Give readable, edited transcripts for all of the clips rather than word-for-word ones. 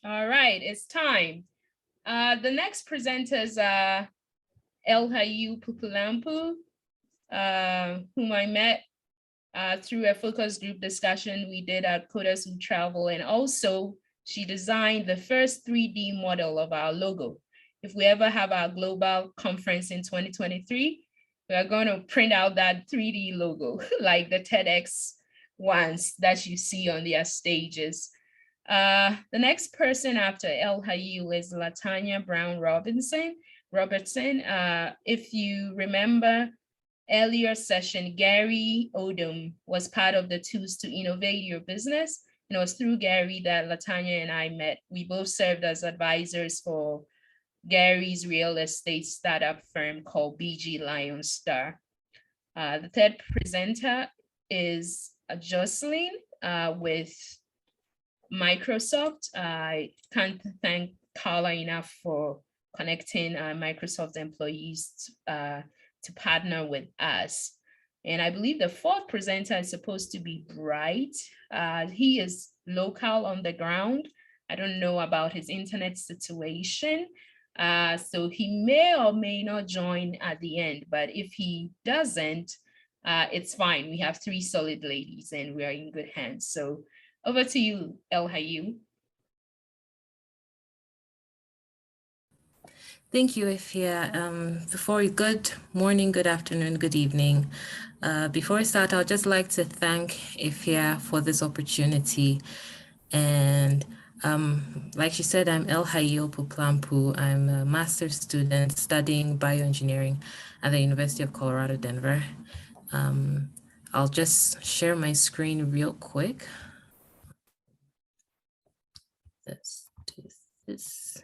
All right, it's time. The next presenters are Elhayu Pupulampu, whom I met through a focus group discussion we did at Coders Who Travel, and also she designed the first 3D model of our logo. If we ever have our global conference in 2023, we are going to print out that 3D logo like the TEDx ones that you see on their stages. The next person after Elhayu is Latanya Brown Robertson. If you remember earlier session, Gary Odom was part of the Tools to Innovate Your Business. And it was through Gary that Latanya and I met. We both served as advisors for Gary's real estate startup firm called BG Lion Star. The third presenter is Jocelyn with Microsoft. I can't thank Carla enough for connecting Microsoft employees to partner with us. And I believe the fourth presenter is supposed to be Bright. He is local on the ground. I don't know about his internet situation. So he may or may not join at the end, but if he doesn't, it's fine. We have 3 solid ladies and we are in good hands. So over to you, Elhayu. Thank you, Ifya. Good morning, good afternoon, good evening. Before I start, I'd just like to thank Ifya for this opportunity. And like she said, I'm Elhayu Puplampu. I'm a master's student studying bioengineering at the University of Colorado, Denver. I'll just share my screen real quick. Let's do this.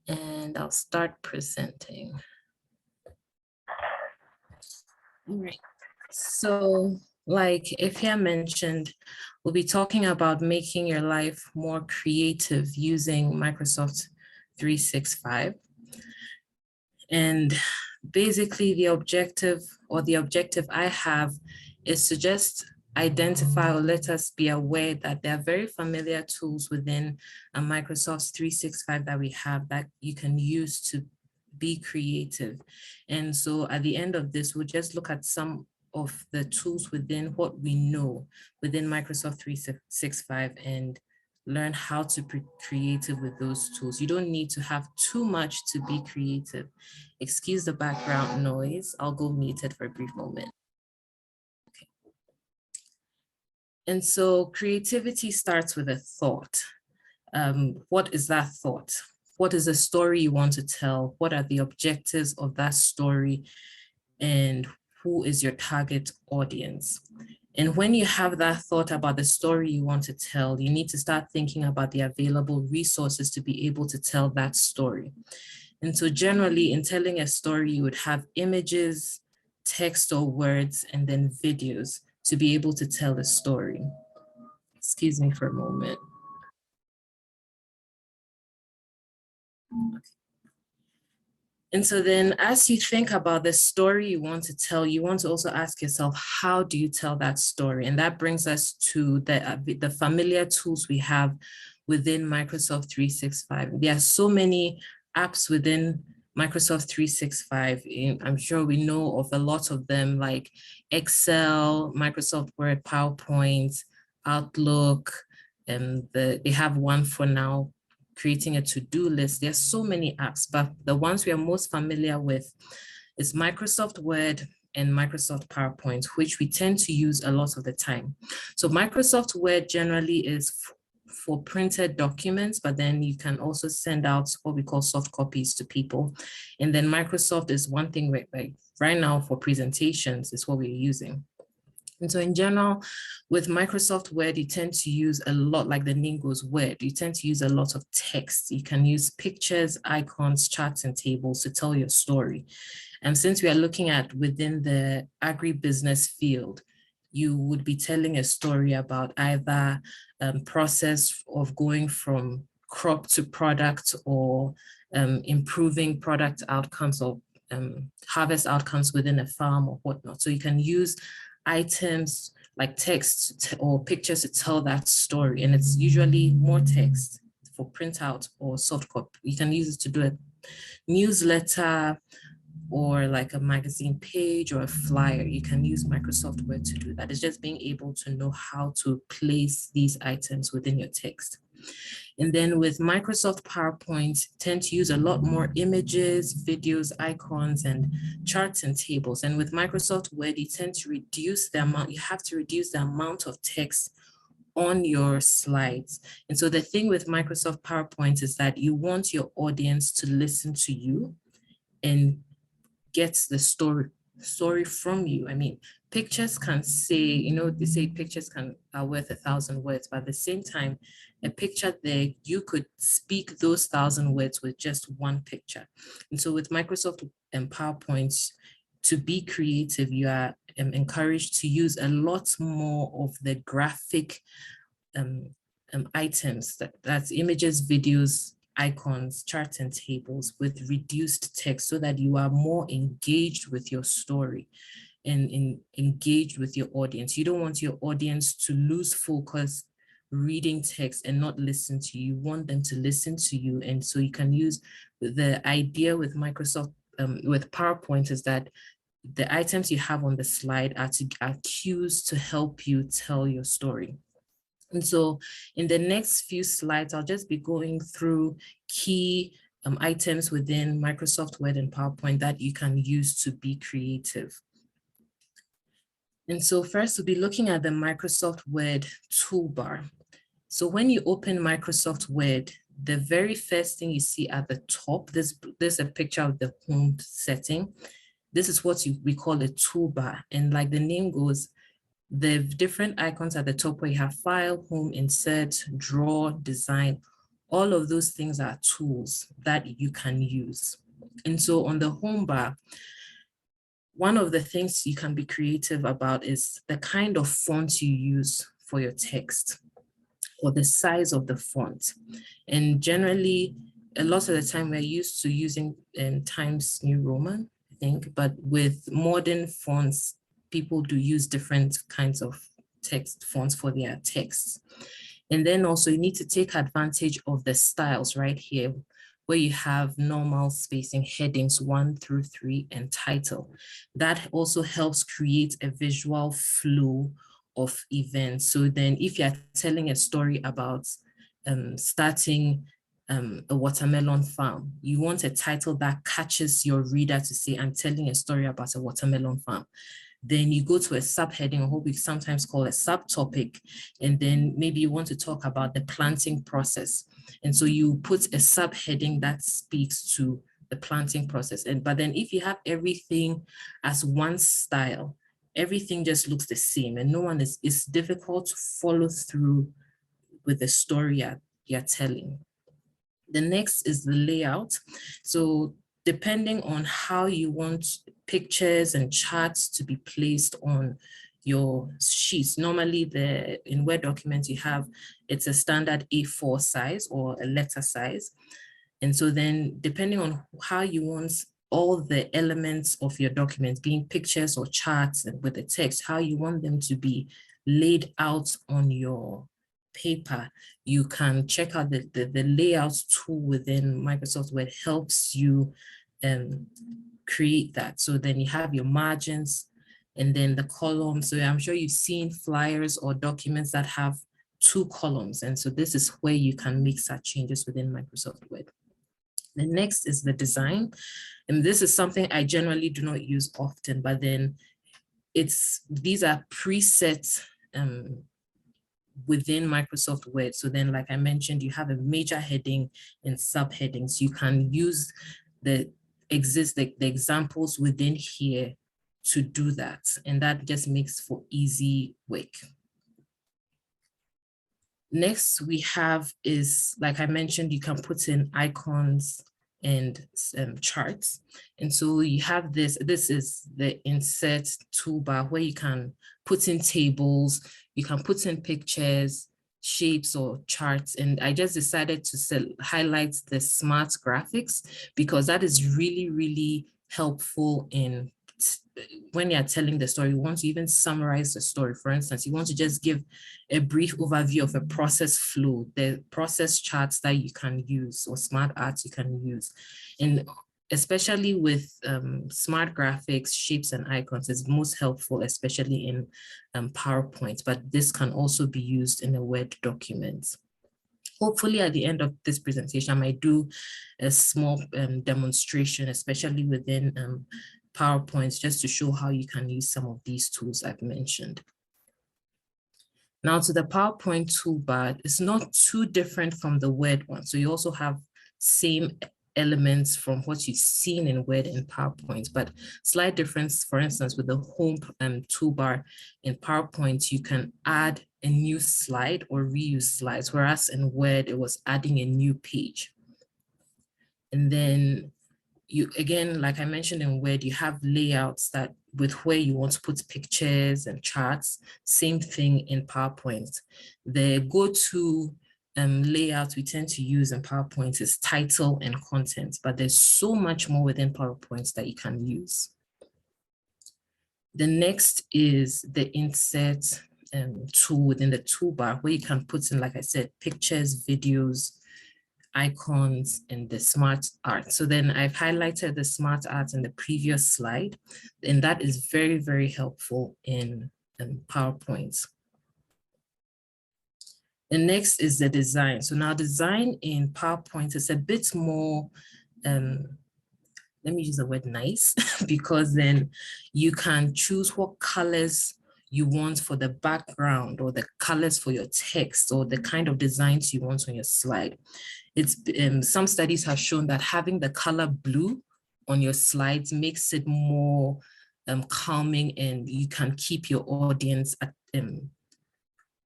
And I'll start presenting. All right. So like Ifya mentioned, we'll be talking about making your life more creative using Microsoft 365. And basically the objective I have is to just identify or let us be aware that there are very familiar tools within Microsoft 365 that we have that you can use to be creative. And so at the end of this, we'll just look at some of the tools within what we know within Microsoft 365 and learn how to be creative with those tools. You don't need to have too much to be creative. Excuse the background noise. I'll go mute it for a brief moment. Okay. And so creativity starts with a thought. What is that thought? What is the story you want to tell? What are the objectives of that story? And who is your target audience? And when you have that thought about the story you want to tell, you need to start thinking about the available resources to be able to tell that story. And so generally in telling a story, you would have images, text or words, and then videos to be able to tell the story. Excuse me for a moment. Okay. And so then as you think about the story you want to tell, you want to also ask yourself, how do you tell that story? And that brings us to the familiar tools we have within Microsoft 365. There are so many apps within Microsoft 365. I'm sure we know of a lot of them like Excel, Microsoft Word, PowerPoint, Outlook, and they have one for now, creating a to-do list. There's so many apps, but the ones we are most familiar with is Microsoft Word and Microsoft PowerPoint, which we tend to use a lot of the time. So Microsoft Word generally is for printed documents, but then you can also send out what we call soft copies to people. And then Microsoft is one thing right now for presentations is what we're using. And so in general, with Microsoft Word, you tend to use a lot, like the name goes Word, you tend to use a lot of text. You can use pictures, icons, charts, and tables to tell your story. And since we are looking at within the agribusiness field, you would be telling a story about either process of going from crop to product or improving product outcomes or harvest outcomes within a farm or whatnot. So you can use items like text or pictures to tell that story. And it's usually more text for printout or soft copy. You can use it to do a newsletter or like a magazine page or a flyer. You can use Microsoft Word to do that. It's just being able to know how to place these items within your text. And then with Microsoft PowerPoint, tend to use a lot more images, videos, icons, and charts and tables. And with Microsoft Word, you tend to reduce the amount, you have to reduce the amount of text on your slides. And so the thing with Microsoft PowerPoint is that you want your audience to listen to you and get the story from you. I mean, pictures can say, they say pictures are worth 1,000 words, but at the same time, a picture there, you could speak those 1,000 words with just one picture. And so with Microsoft and PowerPoint, to be creative, you are encouraged to use a lot more of the graphic items, that's images, videos, icons, charts, and tables with reduced text so that you are more engaged with your story and engaged with your audience. You don't want your audience to lose focus reading text and not listen to you. You want them to listen to you. And so you can use the idea with Microsoft, with PowerPoint is that the items you have on the slide are cues to help you tell your story. And so in the next few slides, I'll just be going through key items within Microsoft Word and PowerPoint that you can use to be creative. And so first we'll be looking at the Microsoft Word toolbar. So when you open Microsoft Word, the very first thing you see at the top, there's a picture of the home setting. This is what we call a toolbar. And like the name goes, the different icons at the top where you have file, home, insert, draw, design, all of those things are tools that you can use. And so on the home bar, one of the things you can be creative about is the kind of font you use for your text or the size of the font. And generally, a lot of the time we're used to using Times New Roman, I think, but with modern fonts, people do use different kinds of text fonts for their texts. And then also you need to take advantage of the styles right here, where you have normal spacing, headings 1 through 3, and title. That also helps create a visual flow of events. So then if you're telling a story about starting a watermelon farm, you want a title that catches your reader to say, I'm telling a story about a watermelon farm. Then you go to a subheading, or what we sometimes call a subtopic, and then maybe you want to talk about the planting process. And so you put a subheading that speaks to the planting process. But then if you have everything as one style, everything just looks the same, and it's difficult to follow through with the story you're telling. The next is the layout. So depending on how you want pictures and charts to be placed on your sheets, normally in Word documents you have, it's a standard A4 size or a letter size. And so then depending on how you want all the elements of your document, being pictures or charts and with the text, how you want them to be laid out on your paper, you can check out the layout tool within Microsoft Word. Helps you create that. So then you have your margins and then the columns. So I'm sure you've seen flyers or documents that have 2 columns. And so this is where you can make such changes within Microsoft Word. The next is the design. And this is something I generally do not use often, but then these are presets within Microsoft Word. So then, like I mentioned, you have a major heading and subheadings. You can use the examples within here to do that. And that just makes for easy work. Next we have is, like I mentioned, you can put in icons and charts. And so you have this is the insert toolbar where you can put in tables, you can put in pictures, shapes, or charts. And I just decided to highlight the smart graphics because that is really, really helpful in when you're telling the story, you want to even summarize the story. For instance, you want to just give a brief overview of a process flow, the process charts that you can use, or smart arts you can use. And especially with smart graphics, shapes, and icons, is most helpful, especially in PowerPoint, but this can also be used in a Word document. Hopefully at the end of this presentation, I might do a small demonstration, especially within PowerPoint, just to show how you can use some of these tools I've mentioned. Now to the PowerPoint toolbar, it's not too different from the Word one. So you also have same elements from what you've seen in Word and PowerPoint, but slight difference. For instance, with the home toolbar in PowerPoint, you can add a new slide or reuse slides, whereas in Word, it was adding a new page. And then you, again, like I mentioned in Word, you have layouts that with where you want to put pictures and charts, same thing in PowerPoint. The go-to layout we tend to use in PowerPoint is title and content, but there's so much more within PowerPoint that you can use. The next is the insert tool within the toolbar, where you can put in, like I said, pictures, videos, icons, and the smart art. So then I've highlighted the smart art in the previous slide, and that is very, very helpful in PowerPoint. The next is the design. So now design in PowerPoint is a bit more, let me use the word nice, because then you can choose what colors you want for the background, or the colors for your text, or the kind of designs you want on your slide. It's some studies have shown that having the color blue on your slides makes it more calming, and you can keep your audience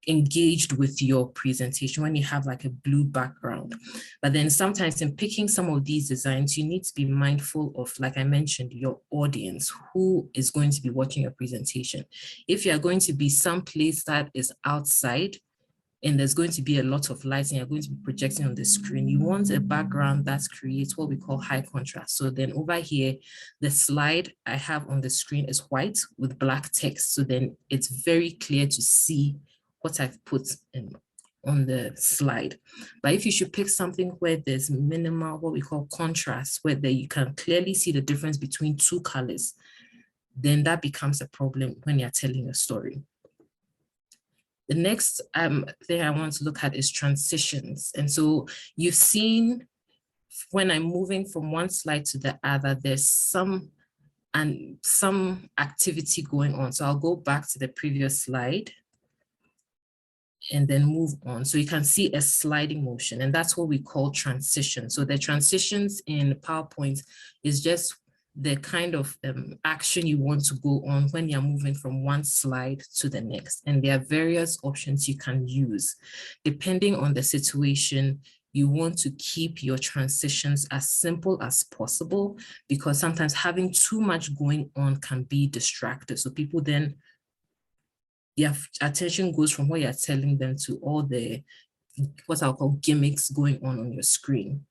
engaged with your presentation when you have like a blue background. But then sometimes in picking some of these designs, you need to be mindful of, like I mentioned, your audience, who is going to be watching your presentation. If you're going to be someplace that is outside and there's going to be a lot of lights and you're going to be projecting on the screen, you want a background that creates what we call high contrast. So then over here, the slide I have on the screen is white with black text. So then it's very clear to see what I've put on the slide. But if you should pick something where there's minimal, what we call contrast, where you can clearly see the difference between two colors, then that becomes a problem when you're telling a story. The next thing I want to look at is transitions. And so you've seen when I'm moving from one slide to the other, there's some activity going on. So I'll go back to the previous slide and then move on. So you can see a sliding motion, and that's what we call transition. So the transitions in PowerPoint is just the kind of action you want to go on when you're moving from one slide to the next. And there are various options you can use. Depending on the situation, you want to keep your transitions as simple as possible, because sometimes having too much going on can be distracted. So people then, their attention goes from what you're telling them to all the, what I'll call gimmicks going on your screen.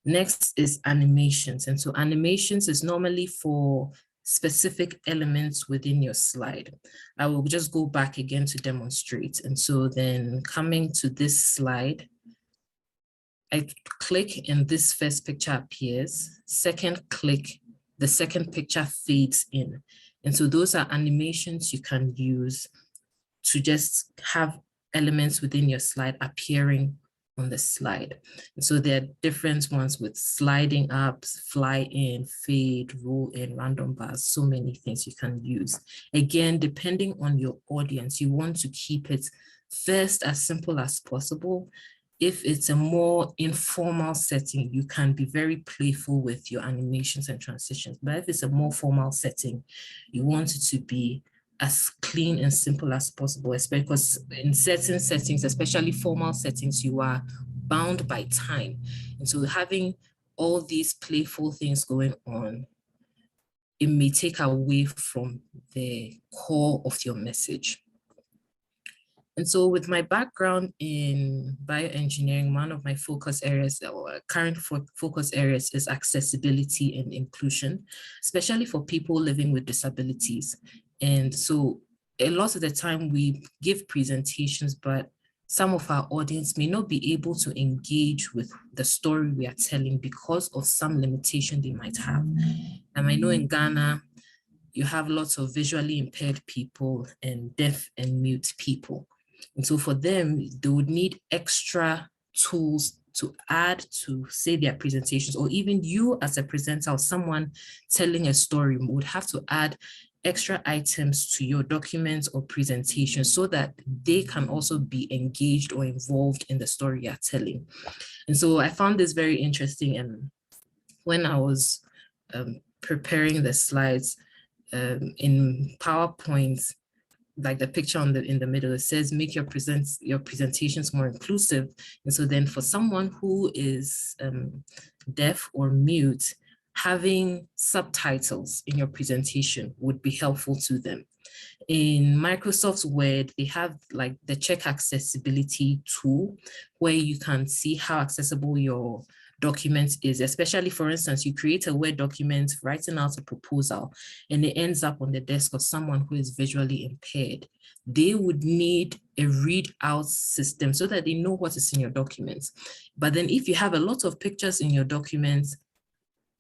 Next is animations. And so animations is normally for specific elements within your slide. I will just go back again to demonstrate. And so then coming to this slide, I click and this first picture appears. Second click, the second picture fades in. And so those are animations you can use to just have elements within your slide appearing on the slide. And so there are different ones with sliding up, fly in, fade, roll in, random bars, so many things you can use. Again, depending on your audience, you want to keep it first as simple as possible. If it's a more informal setting, you can be very playful with your animations and transitions. But if it's a more formal setting, you want it to be as clean and simple as possible, especially because in certain settings, especially formal settings, you are bound by time. And so having all these playful things going on, it may take away from the core of your message. And so with my background in bioengineering, one of my focus areas or current focus areas is accessibility and inclusion, especially for people living with disabilities. And so a lot of the time we give presentations, but some of our audience may not be able to engage with the story we are telling because of some limitation they might have. And I know in Ghana, you have lots of visually impaired people and deaf and mute people. And so for them, they would need extra tools to add to, say, their presentations, or even you as a presenter or someone telling a story would have to add extra items to your documents or presentation so that they can also be engaged or involved in the story you're telling. And so I found this very interesting. And when I was preparing the slides, in PowerPoint, like the picture in the middle, it says make your presentations more inclusive. And so then for someone who is deaf or mute, having subtitles in your presentation would be helpful to them. In Microsoft Word, they have like the check accessibility tool where you can see how accessible your document is, especially, for instance, you create a Word document writing out a proposal and it ends up on the desk of someone who is visually impaired. They would need a readout system so that they know what is in your documents. But then if you have a lot of pictures in your documents,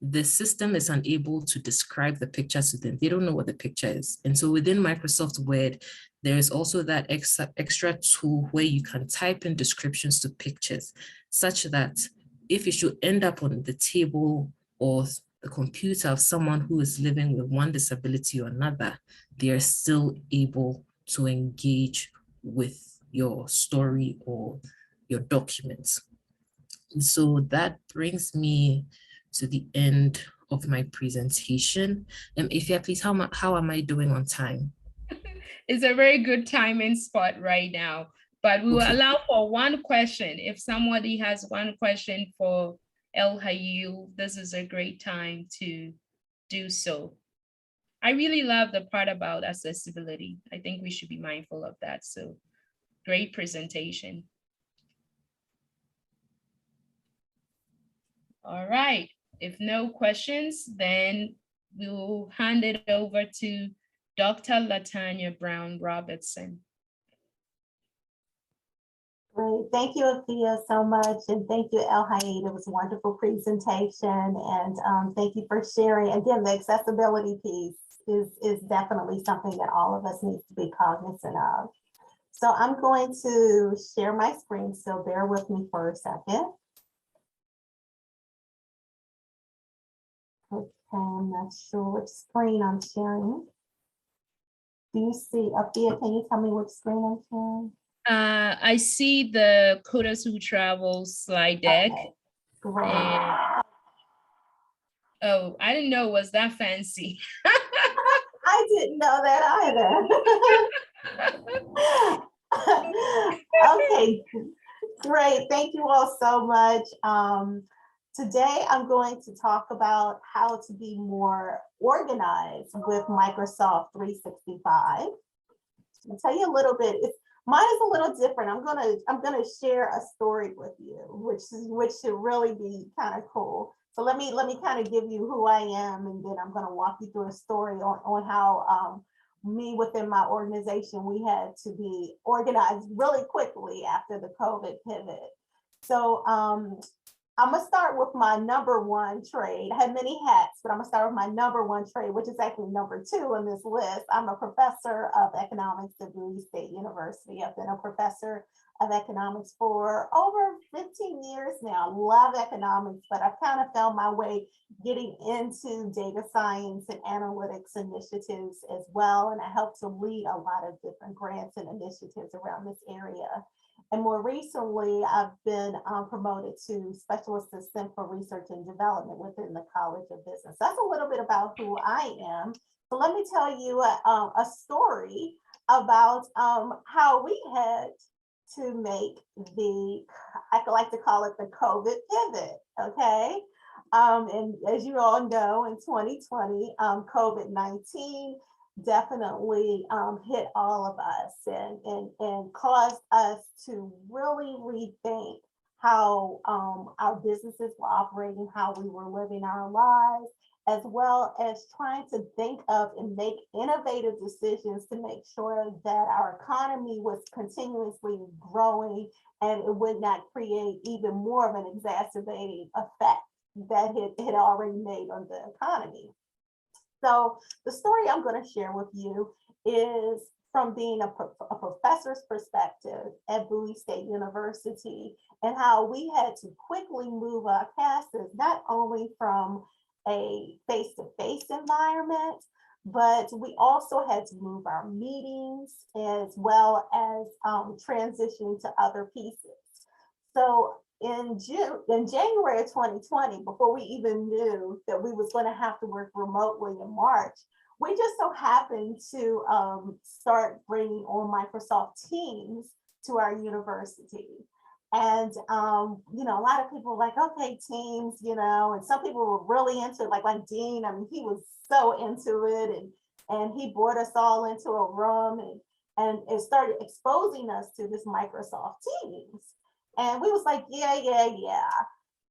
the system is unable to describe the pictures to them. They don't know what the picture is. And so within Microsoft Word, there is also that extra tool where you can type in descriptions to pictures, such that if it should end up on the table or the computer of someone who is living with one disability or another, they are still able to engage with your story or your documents. And so that brings me to the end of my presentation. Ifya, please, how am I doing on time? It's a very good timing spot right now, but we will allow for one question. If somebody has one question for El Hayu, this is a great time to do so. I really love the part about accessibility. I think we should be mindful of that. So great presentation. All right, if no questions, then we'll hand it over to Dr. Latanya Brown Robertson. Great, thank you, Afia, so much, and thank you, El Haid. It was a wonderful presentation, and thank you for sharing. Again, the accessibility piece is definitely something that all of us need to be cognizant of. So I'm going to share my screen, so bear with me for a second. Okay, I'm not sure which screen I'm sharing. Do you see, Afia, can you tell me which screen I'm sharing? I see the Coders Who Travel slide deck. Okay, great. Oh, I didn't know it was that fancy. I didn't know that either. Okay, great. Thank you all so much. Today, I'm going to talk about how to be more organized with Microsoft 365. I'll tell you a little bit. Mine is a little different. I'm gonna share a story with you, which should really be kind of cool. So let me kind of give you who I am, and then I'm gonna walk you through a story on how me within my organization, we had to be organized really quickly after the COVID pivot. So I'm gonna start with my number one trade. I had many hats, but I'm gonna start with my number one trade, which is actually number two on this list. I'm a professor of economics at Bowie State University. I've been a professor of economics for over 15 years now. Love economics, but I've kind of found my way getting into data science and analytics initiatives as well. And I help to lead a lot of different grants and initiatives around this area. And more recently, I've been promoted to Special Assistant for Research and Development within the College of Business. That's a little bit about who I am. So let me tell you a story about how we had to make I like to call it the COVID pivot, okay? And as you all know, in 2020, COVID-19 definitely hit all of us and caused us to really rethink how our businesses were operating, how we were living our lives, as well as trying to think of and make innovative decisions to make sure that our economy was continuously growing and it would not create even more of an exacerbating effect that it had already made on the economy. So the story I'm going to share with you is from being a professor's perspective at Bowie State University, and how we had to quickly move our classes, not only from a face-to-face environment, but we also had to move our meetings as well as transition to other pieces. So in January of 2020, before we even knew that we was going to have to work remotely in March, we just so happened to start bringing on Microsoft Teams to our university. And, you know, a lot of people were like, okay, Teams, you know, and some people were really into it, like Dean. I mean, he was so into it, and he brought us all into a room and it started exposing us to this Microsoft Teams. And we was like, yeah.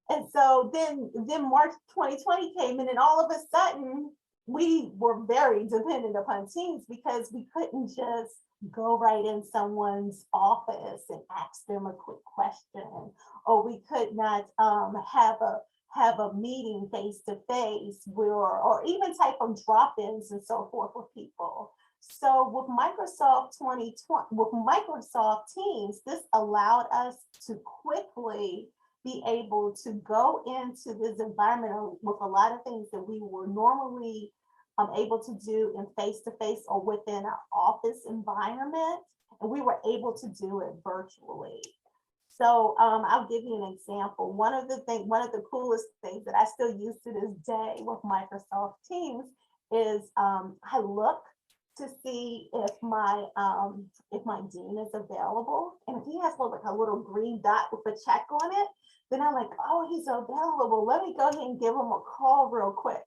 And so then March 2020 came in, and all of a sudden we were very dependent upon Teams because we couldn't just go right in someone's office and ask them a quick question, or we could not have a meeting face to face, or even type of drop-ins and so forth with people. So with Microsoft Teams, this allowed us to quickly be able to go into this environment with a lot of things that we were normally able to do in face-to-face or within our office environment, and we were able to do it virtually. So I'll give you an example. One of the coolest things that I still use to this day with Microsoft Teams is I look to see if my dean is available, and if he has like a little green dot with a check on it, then I'm like, oh, he's available. Let me go ahead and give him a call real quick.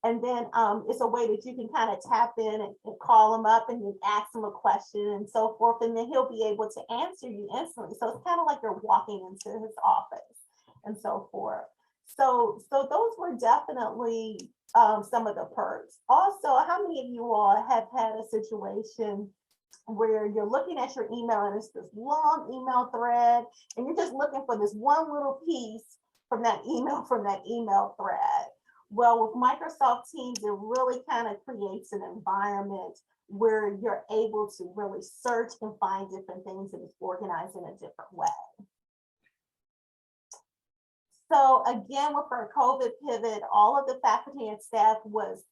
And then it's a way that you can kind of tap in and call him up and then ask him a question and so forth, and then he'll be able to answer you instantly. So it's kind of like you're walking into his office and so forth. So those were definitely some of the perks. Also, how many of you all have had a situation where you're looking at your email and it's this long email thread, and you're just looking for this one little piece from that email thread? Well, with Microsoft Teams, it really kind of creates an environment where you're able to really search and find different things, and it's organized in a different way. So again, with our COVID pivot, all of the faculty and staff was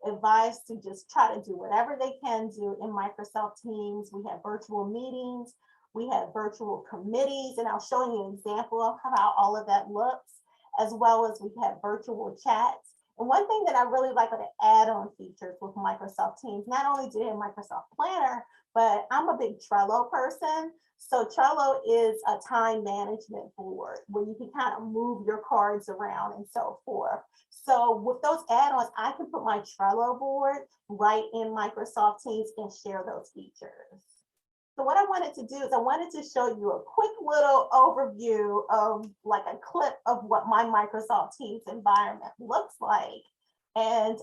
advised to just try to do whatever they can do in Microsoft Teams. We had virtual meetings, we had virtual committees, and I'll show you an example of how all of that looks, as well as we had virtual chats. And one thing that I really like are the add-on features with Microsoft Teams. Not only do you have Microsoft Planner, but I'm a big Trello person. So Trello is a time management board where you can kind of move your cards around and so forth. So with those add-ons, I can put my Trello board right in Microsoft Teams and share those features. So what I wanted to do is I wanted to show you a quick little overview of like a clip of what my Microsoft Teams environment looks like. And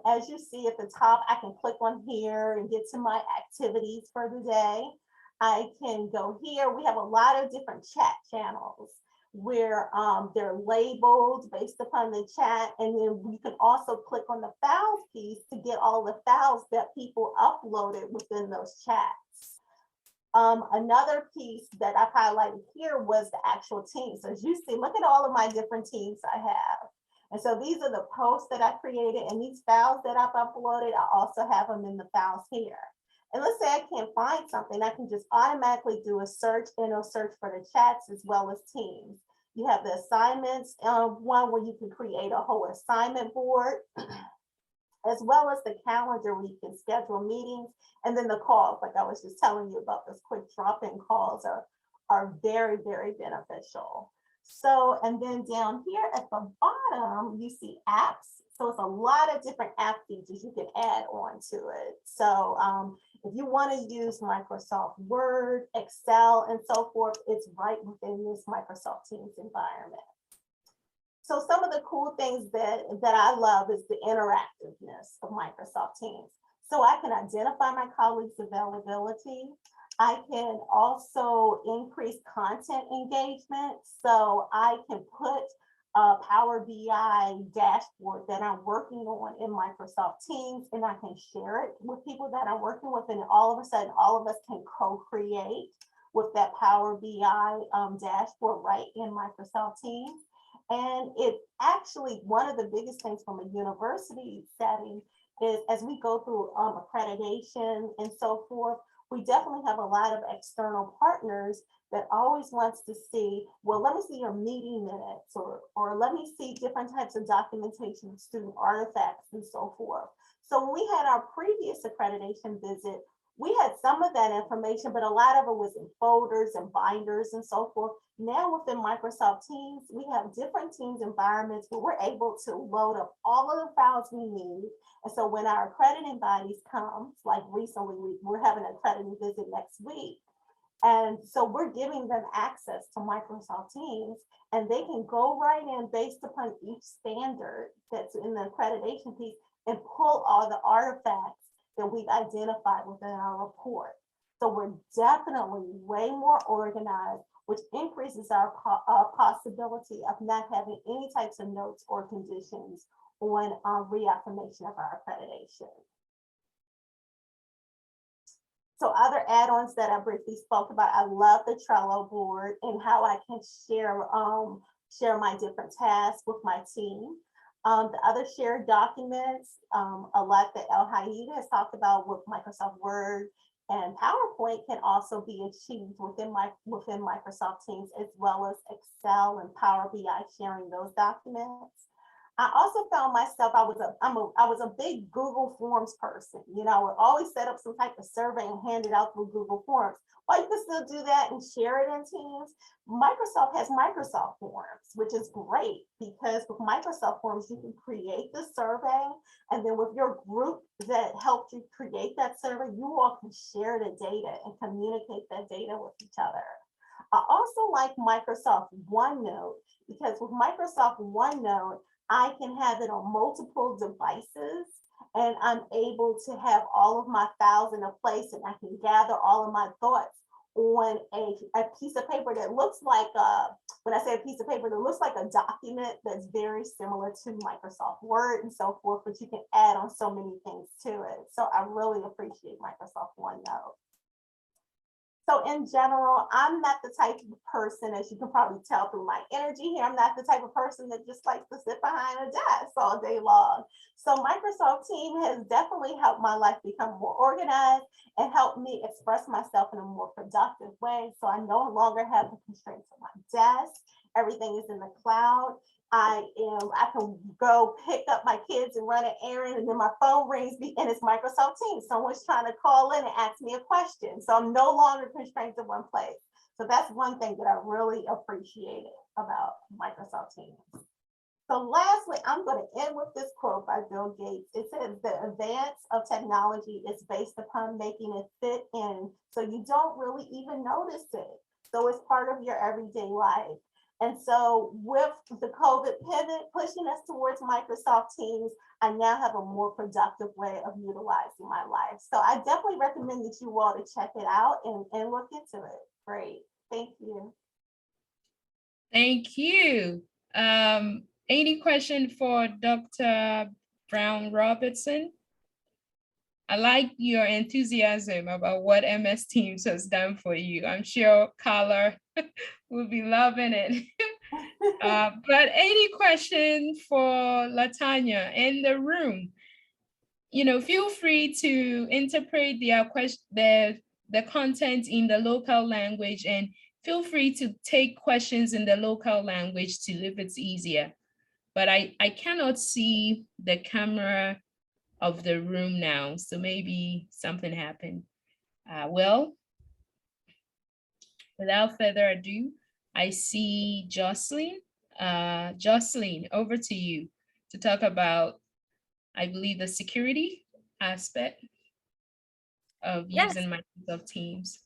as you see at the top, I can click on here and get to my activities for the day. I can go here. We have a lot of different chat channels where they're labeled based upon the chat. And then you can also click on the files piece to get all the files that people uploaded within those chats. Another piece that I've highlighted here was the actual team. So as you see, look at all of my different teams I have. And so these are the posts that I created, and these files that I've uploaded, I also have them in the files here. And let's say I can't find something, I can just automatically do a search, and it'll search for the chats as well as teams. You have the assignments, one where you can create a whole assignment board, as well as the calendar where you can schedule meetings, and then the calls, like I was just telling you about, those quick drop-in calls are very, very beneficial. So, and then down here at the bottom, you see apps. So it's a lot of different app features you can add on to it. So if you want to use Microsoft Word, Excel, and so forth, it's right within this Microsoft Teams environment. So some of the cool things that I love is the interactiveness of Microsoft Teams. So I can identify my colleagues' availability. I can also increase content engagement. So I can put a Power BI dashboard that I'm working on in Microsoft Teams, and I can share it with people that I'm working with, and all of a sudden, all of us can co-create with that Power BI dashboard right in Microsoft Teams. And it actually, one of the biggest things from a university setting is as we go through accreditation and so forth, we definitely have a lot of external partners that always wants to see, well, let me see your meeting minutes, or let me see different types of documentation, student artifacts, and so forth. So when we had our previous accreditation visit, we had some of that information, but a lot of it was in folders and binders and so forth. Now within Microsoft Teams, we have different Teams environments where we're able to load up all of the files we need. And so when our accrediting bodies come, like recently, we're having an accrediting visit next week. And so we're giving them access to Microsoft Teams, and they can go right in based upon each standard that's in the accreditation piece and pull all the artifacts that we've identified within our report. So we're definitely way more organized, which increases our possibility of not having any types of notes or conditions on reaffirmation of our accreditation. So other add-ons that I briefly spoke about, I love the Trello board and how I can share my different tasks with my team. The other shared documents, a lot that El-Haid has talked about with Microsoft Word and PowerPoint can also be achieved within Microsoft Teams, as well as Excel and Power BI, sharing those documents. I also found myself, I was a big Google Forms person. You know, I would always set up some type of survey and hand it out through Google Forms. While you can still do that and share it in Teams, Microsoft has Microsoft Forms, which is great because with Microsoft Forms, you can create the survey, and then with your group that helped you create that survey, you all can share the data and communicate that data with each other. I also like Microsoft OneNote because with Microsoft OneNote, I can have it on multiple devices, and I'm able to have all of my files in a place, and I can gather all of my thoughts on a piece of paper that looks like when I say a piece of paper, that looks like a document that's very similar to Microsoft Word and so forth, but you can add on so many things to it. So I really appreciate Microsoft OneNote. So in general, I'm not the type of person, as you can probably tell through my energy here, I'm not the type of person that just likes to sit behind a desk all day long. So Microsoft Teams has definitely helped my life become more organized and helped me express myself in a more productive way. So I no longer have the constraints of my desk. Everything is in the cloud. I can go pick up my kids and run an errand, and then my phone rings and it's Microsoft Teams. Someone's trying to call in and ask me a question. So I'm no longer constrained to one place. So that's one thing that I really appreciated about Microsoft Teams. So lastly, I'm going to end with this quote by Bill Gates. It says, "The advance of technology is based upon making it fit in so you don't really even notice it. So it's part of your everyday life." And so with the COVID pivot pushing us towards Microsoft Teams, I now have a more productive way of utilizing my life. So I definitely recommend that you all to check it out and look into it. Great, thank you. Thank you. Any question for Dr. Brown Robertson? I like your enthusiasm about what MS Teams has done for you. I'm sure Carla will be loving it. But any question for LaTanya in the room? You know, feel free to interpret the content in the local language, and feel free to take questions in the local language too if it's easier. But I cannot see the camera of the room now, so maybe something happened. Well, without further ado, I see Jocelyn. Jocelyn, over to you to talk about, I believe, the security aspect of Yes. using Microsoft Teams.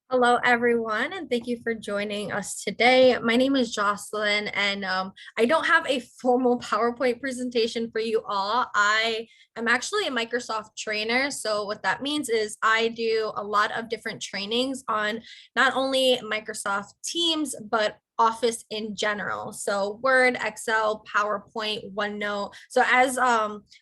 Hello, everyone, and thank you for joining us today. My name is Jocelyn, and I don't have a formal PowerPoint presentation for you all. I am actually a Microsoft trainer. So what that means is I do a lot of different trainings on not only Microsoft Teams, but Office in general. So Word, Excel, PowerPoint, OneNote. So as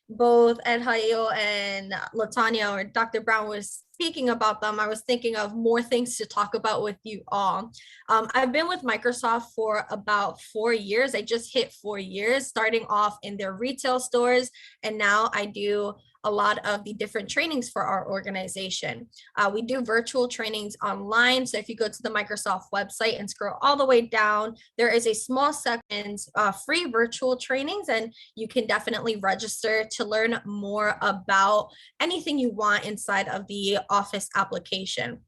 both Adhayo and Latanya or Dr. Brown was speaking about them, I was thinking of more things to talk about with you all. I've been with Microsoft for about 4 years. I just hit 4 years, starting off in their retail stores, and now I do a lot of the different trainings for our organization. We do virtual trainings online. So if you go to the Microsoft website and scroll all the way down, there is a small section, free virtual trainings, and you can definitely register to learn more about anything you want inside of the Office application.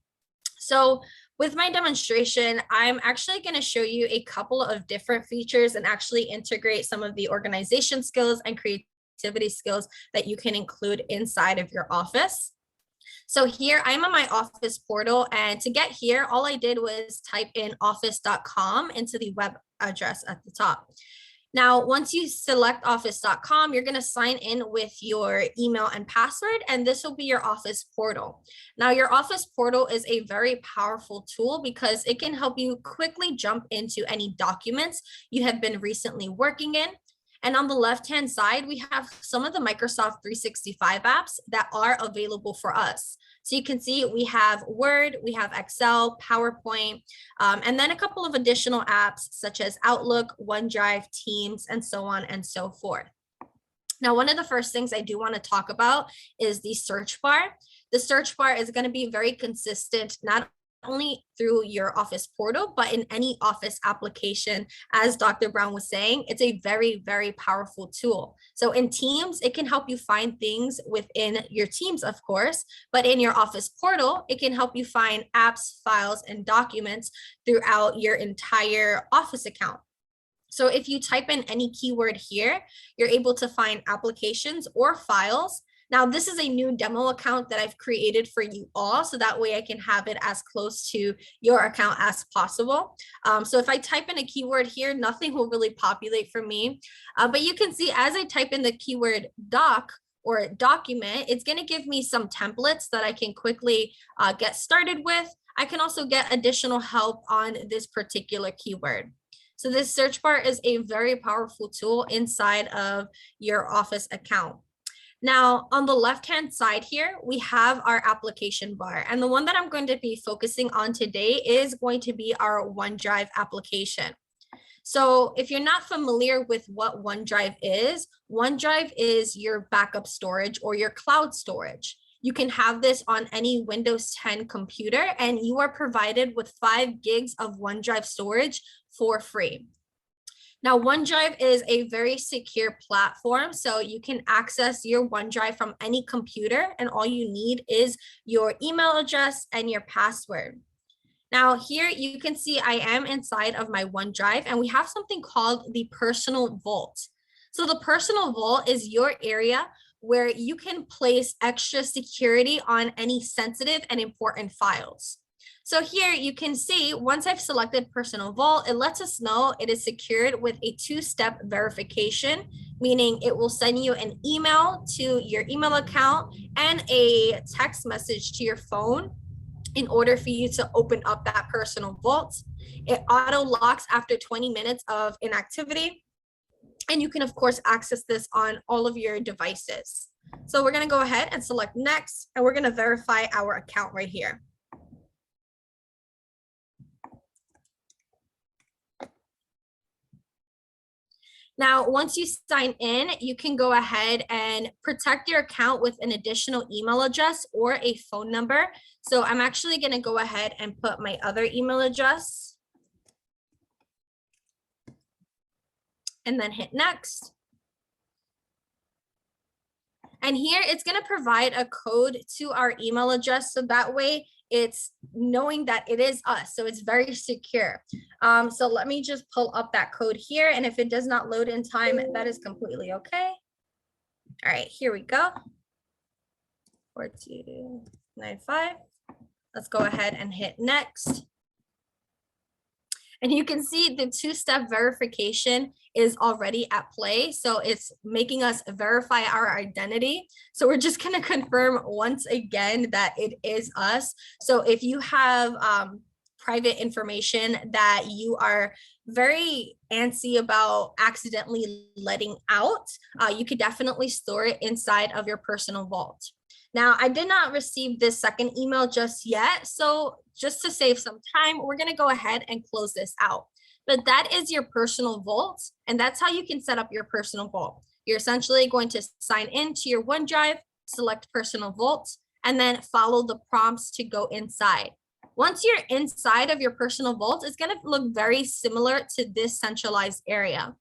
So with my demonstration, I'm actually going to show you a couple of different features and actually integrate some of the organization skills and creativity skills that you can include inside of your Office. So here I'm on my Office portal, and to get here, all I did was type in office.com into the web address at the top. Now, once you select office.com, you're going to sign in with your email and password, and this will be your Office portal. Now, your Office portal is a very powerful tool because it can help you quickly jump into any documents you have been recently working in. And on the left-hand side, we have some of the Microsoft 365 apps that are available for us. So you can see we have Word, we have Excel, PowerPoint, and then a couple of additional apps such as Outlook, OneDrive, Teams, and so on and so forth. Now, one of the first things I do want to talk about is the search bar. The search bar is going to be very consistent, not only through your Office portal, but in any Office application. As Dr. Brown was saying, it's a very, very powerful tool. So in Teams, it can help you find things within your Teams, of course, but in your Office portal, it can help you find apps, files, and documents throughout your entire Office account. So if you type in any keyword here, you're able to find applications or files. Now, this is a new demo account that I've created for you all, so that way I can have it as close to your account as possible. So if I type in a keyword here, nothing will really populate for me. But you can see as I type in the keyword doc or document, it's going to give me some templates that I can quickly get started with. I can also get additional help on this particular keyword. So this search bar is a very powerful tool inside of your Office account. Now, on the left-hand side here, we have our application bar. And the one that I'm going to be focusing on today is going to be our OneDrive application. So if you're not familiar with what OneDrive is your backup storage or your cloud storage. You can have this on any Windows 10 computer, and you are provided with 5 gigs of OneDrive storage for free. Now, OneDrive is a very secure platform, so you can access your OneDrive from any computer, and all you need is your email address and your password. Now, here you can see I am inside of my OneDrive, and we have something called the Personal Vault. So the Personal Vault is your area where you can place extra security on any sensitive and important files. So here you can see, once I've selected Personal Vault, it lets us know it is secured with a 2-step verification, meaning it will send you an email to your email account and a text message to your phone in order for you to open up that Personal Vault. It auto locks after 20 minutes of inactivity. And you can, of course, access this on all of your devices. So we're going to go ahead and select next, and we're going to verify our account right here. Now, once you sign in, you can go ahead and protect your account with an additional email address or a phone number. So I'm actually going to go ahead and put my other email address and then hit next. And here it's going to provide a code to our email address. So that way, it's knowing that it is us. So it's very secure. So let me just pull up that code here. And if it does not load in time, that is completely okay. All right, here we go. 4295. Let's go ahead and hit next. And you can see the two-step verification is already at play. So it's making us verify our identity. So we're just going to confirm once again that it is us. So if you have private information that you are very antsy about accidentally letting out, you could definitely store it inside of your personal vault. Now, I did not receive this second email just yet. So just to save some time, we're going to go ahead and close this out. But that is your personal vault. And that's how you can set up your personal vault. You're essentially going to sign into your OneDrive, select personal vault, and then follow the prompts to go inside. Once you're inside of your personal vault, it's going to look very similar to this centralized area.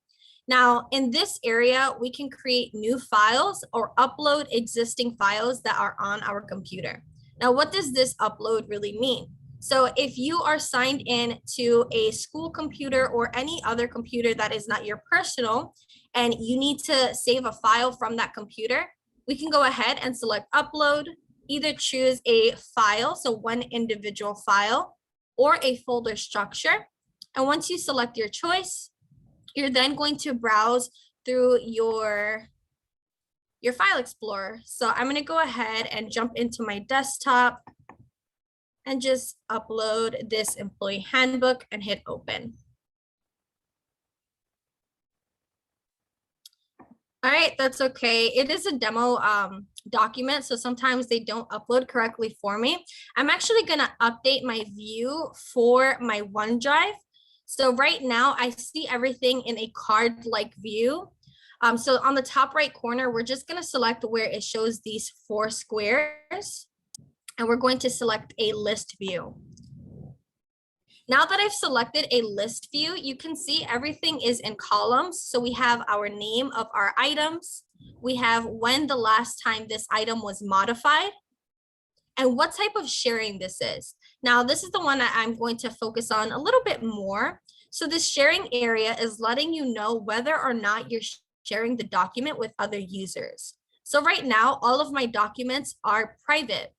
Now, in this area, we can create new files or upload existing files that are on our computer. Now, what does this upload really mean? So if you are signed in to a school computer or any other computer that is not your personal, and you need to save a file from that computer, we can go ahead and select upload, either choose a file, so one individual file, or a folder structure. And once you select your choice, you're then going to browse through your file explorer. So I'm going to go ahead and jump into my desktop and just upload this employee handbook and hit open. All right, that's okay. It is a demo document, so sometimes they don't upload correctly for me. I'm actually going to update my view for my OneDrive. So right now I see everything in a card-like view. So on the top right corner, we're just going to select where it shows these 4 squares, and we're going to select a list view. Now that I've selected a list view, you can see everything is in columns. So we have our name of our items. We have when the last time this item was modified, and what type of sharing this is. Now, this is the one that I'm going to focus on a little bit more. So this sharing area is letting you know whether or not you're sharing the document with other users. So right now, all of my documents are private.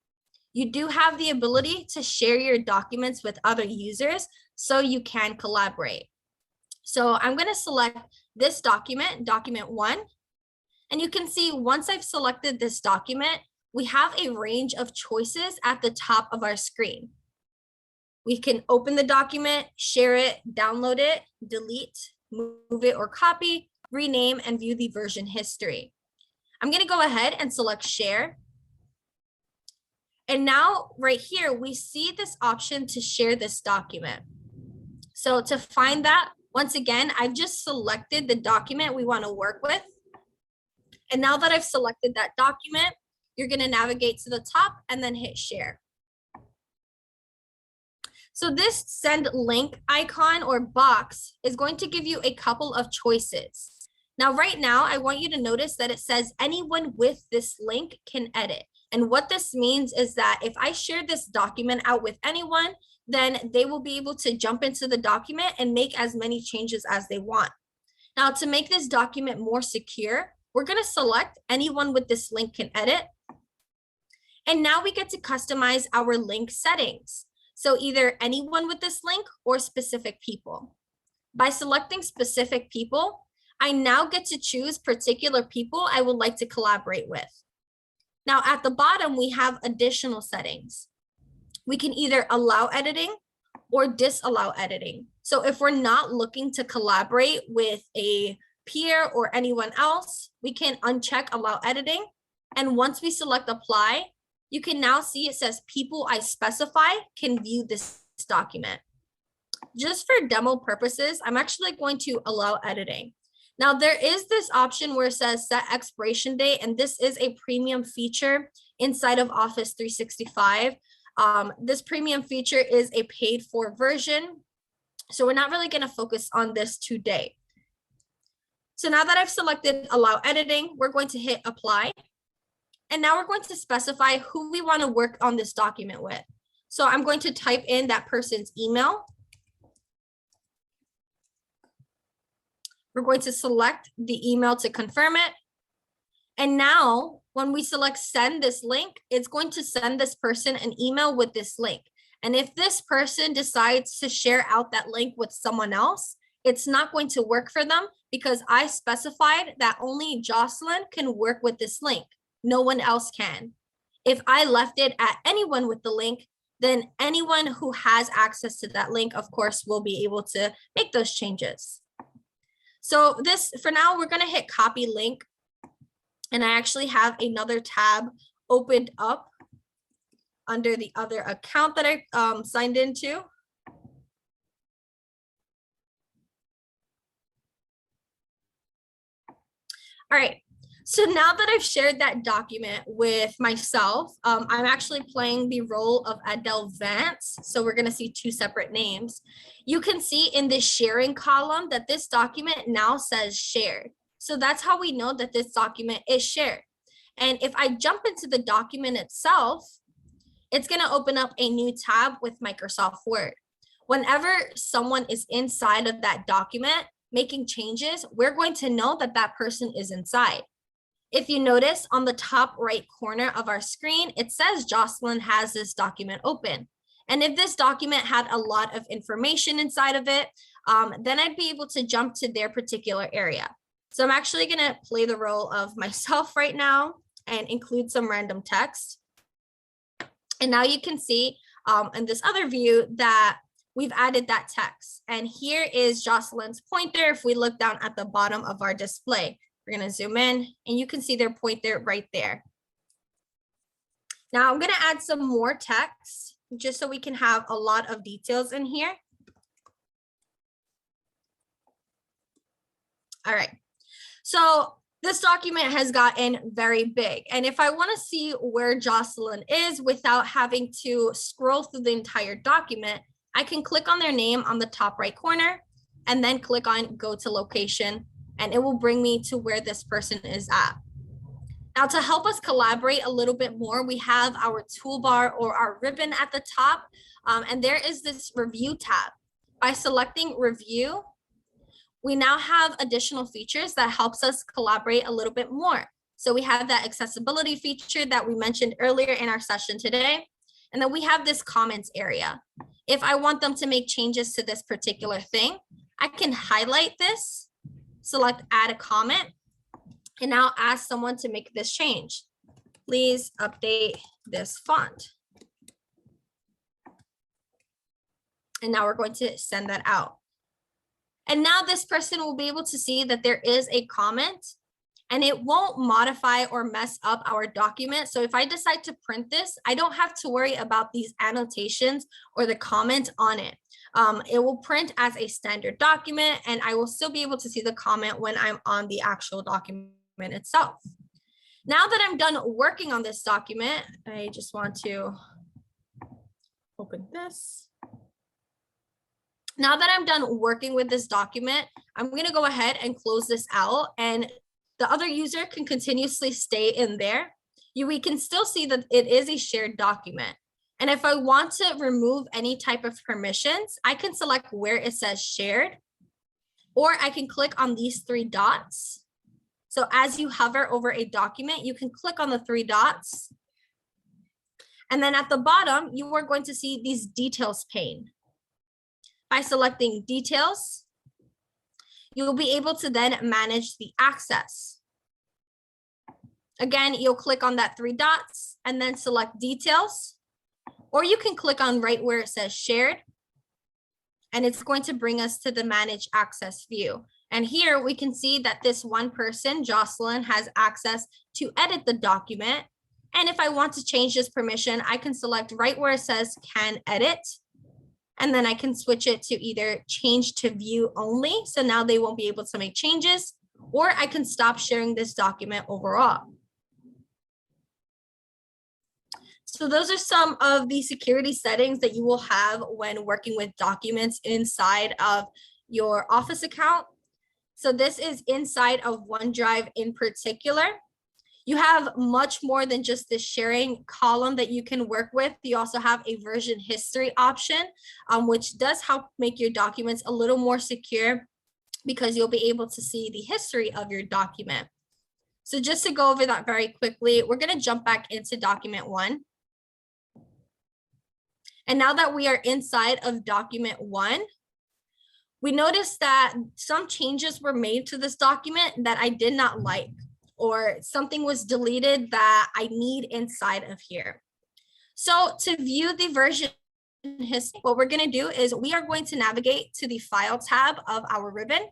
You do have the ability to share your documents with other users so you can collaborate. So I'm going to select this document, document 1. And you can see once I've selected this document, we have a range of choices at the top of our screen. We can open the document, share it, download it, delete, move it or copy, rename, and view the version history. I'm going to go ahead and select share. And now right here, we see this option to share this document. So to find that, once again, I've just selected the document we want to work with. And now that I've selected that document, you're going to navigate to the top and then hit share. So this send link icon or box is going to give you a couple of choices. Now, right now, I want you to notice that it says anyone with this link can edit. And what this means is that if I share this document out with anyone, then they will be able to jump into the document and make as many changes as they want. Now, to make this document more secure, we're going to select anyone with this link can edit. And now we get to customize our link settings. So either anyone with this link or specific people. By selecting specific people, I now get to choose particular people I would like to collaborate with. Now at the bottom, we have additional settings. We can either allow editing or disallow editing. So if we're not looking to collaborate with a peer or anyone else, we can uncheck allow editing. And once we select apply, you can now see it says people I specify can view this document. Just for demo purposes, I'm actually going to allow editing. Now there is this option where it says set expiration date, and this is a premium feature inside of Office 365. This premium feature is a paid for version, so we're not really going to focus on this today. So now that I've selected allow editing, we're going to hit apply. And now we're going to specify who we want to work on this document with. So I'm going to type in that person's email. We're going to select the email to confirm it. And now when we select send this link, it's going to send this person an email with this link. And if this person decides to share out that link with someone else, it's not going to work for them because I specified that only Jocelyn can work with this link. No one else can. If I left it at anyone with the link, then anyone who has access to that link, of course, will be able to make those changes. So this, for now, we're going to hit copy link. And I actually have another tab opened up under the other account that I signed into. All right, so now that I've shared that document with myself, I'm actually playing the role of Advancement. So we're gonna see two separate names. You can see in the sharing column that this document now says shared. So that's how we know that this document is shared. And if I jump into the document itself, it's gonna open up a new tab with Microsoft Word. Whenever someone is inside of that document, making changes, we're going to know that that person is inside. If you notice on the top right corner of our screen, it says Jocelyn has this document open. And if this document had a lot of information inside of it, then I'd be able to jump to their particular area. So I'm actually gonna play the role of myself right now and include some random text. And now you can see in this other view that we've added that text. And here is Jocelyn's pointer. If we look down at the bottom of our display, we're gonna zoom in and you can see their pointer right there. Now I'm gonna add some more text just so we can have a lot of details in here. All right, so this document has gotten very big. And if I wanna see where Jocelyn is without having to scroll through the entire document, I can click on their name on the top right corner and then click on go to location, and it will bring me to where this person is at. Now to help us collaborate a little bit more, we have our toolbar or our ribbon at the top, and there is this review tab. By selecting review, we now have additional features that helps us collaborate a little bit more. So we have that accessibility feature that we mentioned earlier in our session today. And then we have this comments area. If I want them to make changes to this particular thing, I can highlight this, select add a comment, and now ask someone to make this change. Please update this font. And now we're going to send that out. And now this person will be able to see that there is a comment and it won't modify or mess up our document. So if I decide to print this, I don't have to worry about these annotations or the comment on it. It will print as a standard document and I will still be able to see the comment when I'm on the actual document itself. Now that I'm done working on this document, I just want to open this. Now that I'm done working with this document, I'm going to go ahead and close this out, and the other user can continuously stay in there. We can still see that it is a shared document. And if I want to remove any type of permissions, I can select where it says shared, or I can click on these three dots. So as you hover over a document, you can click on the three dots. And then at the bottom, you are going to see these details pane. By selecting details, you will be able to then manage the access. Again, you'll click on that three dots and then select details, or you can click on right where it says shared, and it's going to bring us to the manage access view. And here we can see that this one person, Jocelyn, has access to edit the document. And if I want to change this permission, I can select right where it says can edit. And then I can switch it to either change to view only. So now they won't be able to make changes, or I can stop sharing this document overall. So those are some of the security settings that you will have when working with documents inside of your Office account. So this is inside of OneDrive in particular. You have much more than just the sharing column that you can work with. You also have a version history option, which does help make your documents a little more secure because you'll be able to see the history of your document. So just to go over that very quickly, we're going to jump back into document 1. And now that we are inside of document 1, we noticed that some changes were made to this document that I did not like, or something was deleted that I need inside of here. So to view the version history, what we're going to do is we are going to navigate to the File tab of our ribbon.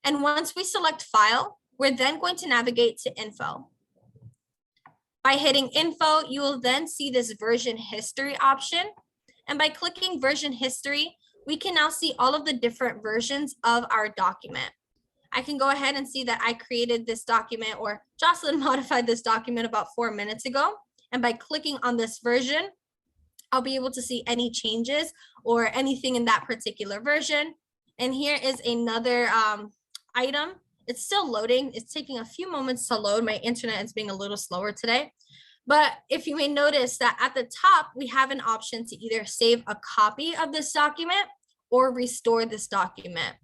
And once we select File, we're then going to navigate to Info. By hitting Info, you will then see this version history option. And by clicking version history, we can now see all of the different versions of our document. I can go ahead and see that I created this document, or Jocelyn modified this document about 4 minutes ago. And by clicking on this version, I'll be able to see any changes or anything in that particular version. And here is another item. It's still loading. It's taking a few moments to load. My internet is being a little slower today. But if you may notice that at the top, we have an option to either save a copy of this document or restore this document.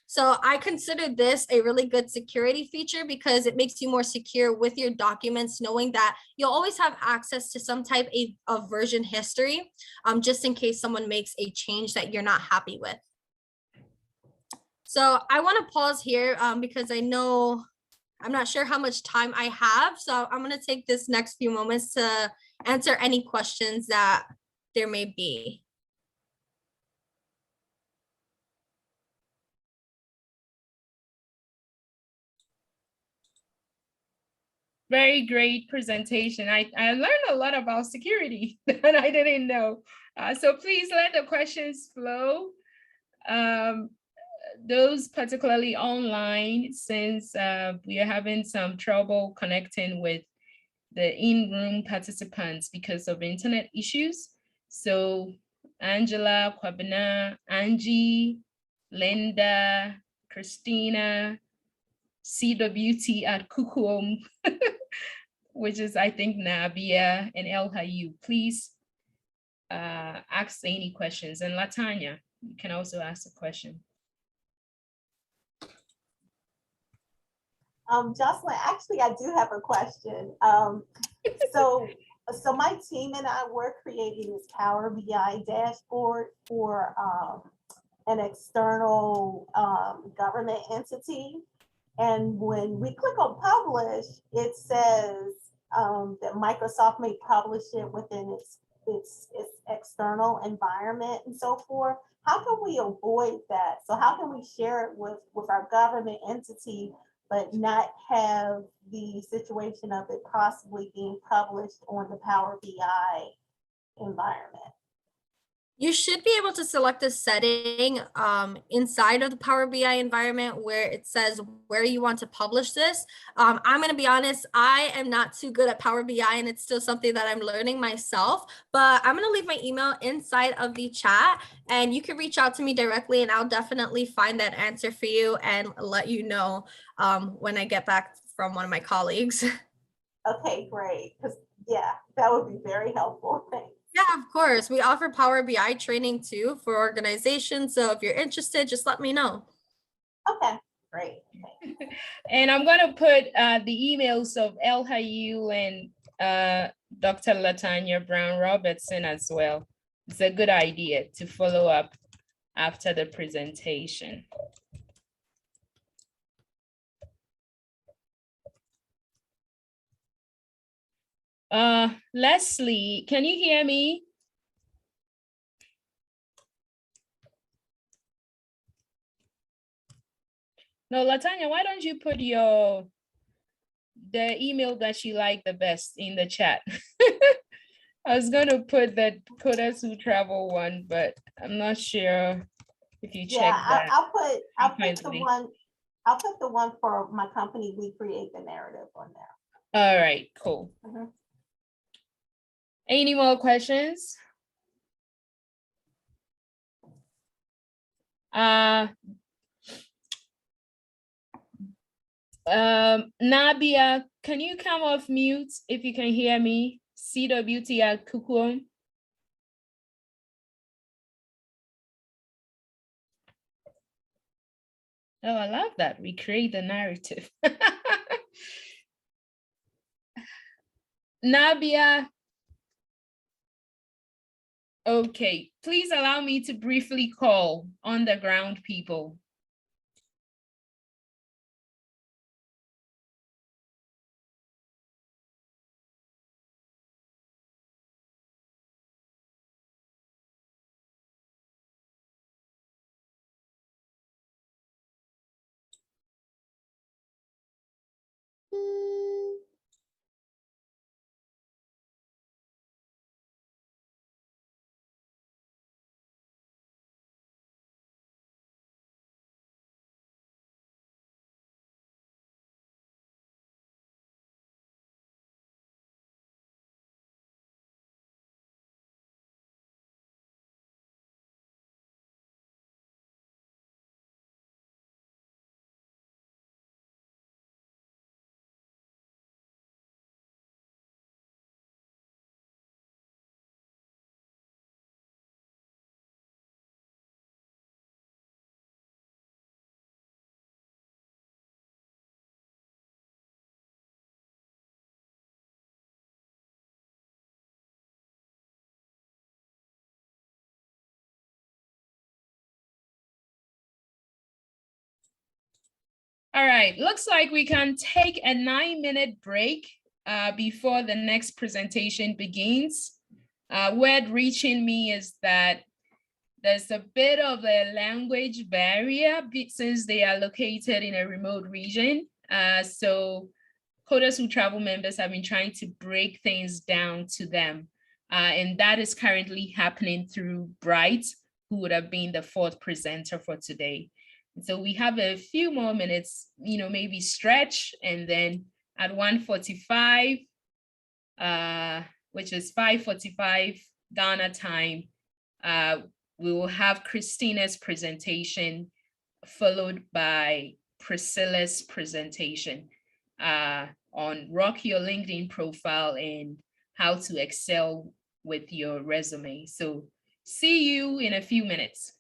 So I consider this a really good security feature because it makes you more secure with your documents, knowing that you'll always have access to some type of version history, just in case someone makes a change that you're not happy with. So I want to pause here because I'm not sure how much time I have. So I'm going to take this next few moments to answer any questions that there may be. Very great presentation. I learned a lot about security that I didn't know. So please let the questions flow. Those particularly online, since we are having some trouble connecting with the in-room participants because of internet issues. So Angela, Kwabena, Angie, Linda, Christina, CWT at Kukuom, which is, I think, Nabia and El Hayu. Please ask any questions. And Latanya, you can also ask a question. Jocelyn, actually, I do have a question. So my team and I were creating this Power BI dashboard for an external government entity. And when we click on publish, it says that Microsoft may publish it within its external environment and so forth. How can we avoid that? So how can we share it with our government entity, but not have the situation of it possibly being published on the Power BI environment? You should be able to select a setting inside of the Power BI environment where it says where you want to publish this. I'm going to be honest, I am not too good at Power BI and it's still something that I'm learning myself, but I'm going to leave my email inside of the chat and you can reach out to me directly and I'll definitely find that answer for you and let you know when I get back from one of my colleagues. Okay, great. Because yeah, that would be very helpful. Thanks. Yeah, of course. We offer Power BI training too for organizations. So if you're interested, just let me know. Okay, great. And I'm going to put the emails of El Hayu and Dr. Latanya Brown Robertson as well. It's a good idea to follow up after the presentation. Leslie, can you hear me? No, Latanya, why don't you put the email that you like the best in the chat? I was going to put the Coders Who Travel one, but I'm not sure if you check that. I'll put the one for my company. We create the narrative on there. All right, cool. Mm-hmm. Any more questions? Nabia, can you come off mute if you can hear me? CWT at Kukum. Oh, I love that. We create the narrative. Nabia. Okay, please allow me to briefly call on the ground people. All right, looks like we can take a 9-minute break before the next presentation begins. Word reaching me is that there's a bit of a language barrier since they are located in a remote region. So Coders Who Travel members have been trying to break things down to them. And that is currently happening through Bright, who would have been the fourth presenter for today. So we have a few more minutes, maybe stretch, and then at 1:45, which is 5:45 Ghana time, we will have Christina's presentation, followed by Priscilla's presentation on Rock Your LinkedIn Profile and how to excel with your resume. So see you in a few minutes.